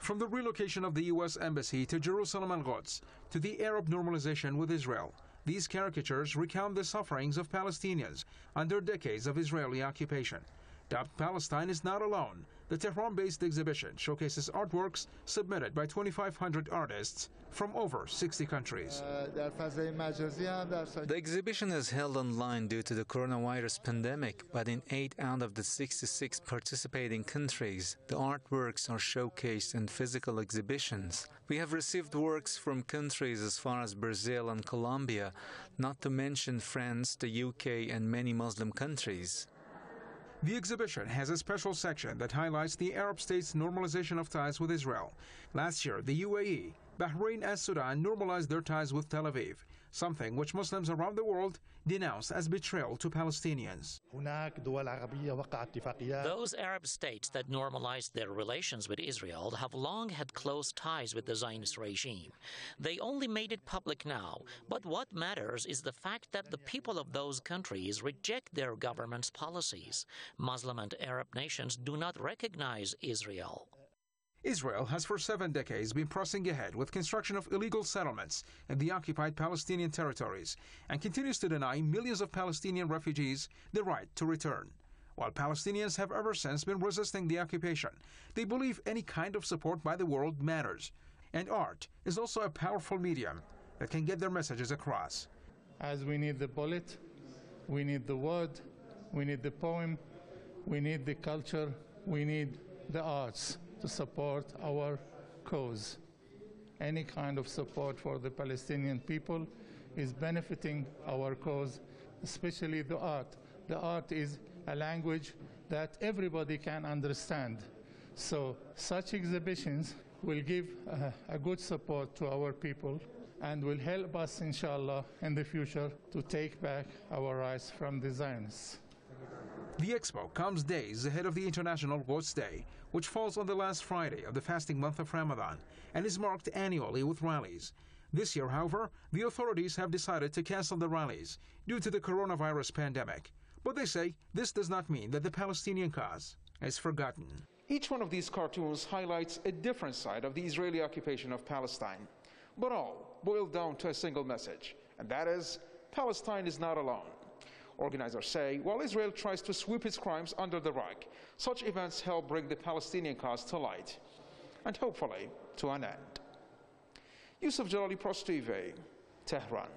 From the relocation of the U.S. Embassy to Jerusalem and Quds to the Arab normalization with Israel, these caricatures recount the sufferings of Palestinians under decades of Israeli occupation. Dubbed Palestine is not alone, the Tehran-based exhibition showcases artworks submitted by 2,500 artists from over 60 countries. The exhibition is held online due to the coronavirus pandemic, but in 8 out of the 66 participating countries, the artworks are showcased in physical exhibitions. We have received works from countries as far as Brazil and Colombia, not to mention France, the UK, and many Muslim countries. The exhibition has a special section that highlights the Arab states' normalization of ties with Israel. Last year, the UAE, Bahrain and Sudan normalized their ties with Tel Aviv, something which Muslims around the world denounce as betrayal to Palestinians. Those Arab states that normalized their relations with Israel have long had close ties with the Zionist regime. They only made it public now, but what matters is the fact that the people of those countries reject their government's policies. Muslim and Arab nations do not recognize Israel. Israel has for 7 decades been pressing ahead with construction of illegal settlements in the occupied Palestinian territories and continues to deny millions of Palestinian refugees the right to return. While Palestinians have ever since been resisting the occupation, they believe any kind of support by the world matters. And art is also a powerful medium that can get their messages across. As we need the bullet, we need the word, we need the poem, we need the culture, we need the arts to support our cause. Any kind of support for the Palestinian people is benefiting our cause, especially the art. The art is a language that everybody can understand. So such exhibitions will give a good support to our people and will help us, inshallah, in the future to take back our rights from the Zionists. The expo comes days ahead of the International Quds Day, which falls on the last Friday of the fasting month of Ramadan and is marked annually with rallies. This year, however, the authorities have decided to cancel the rallies due to the coronavirus pandemic. But they say this does not mean that the Palestinian cause is forgotten. Each one of these cartoons highlights a different side of the Israeli occupation of Palestine, but all boil down to a single message, and that is, Palestine is not alone. Organizers say while Israel tries to sweep its crimes under the rug, such events help bring the Palestinian cause to light and hopefully to an end. Yusuf Jalali, Press TV, Tehran.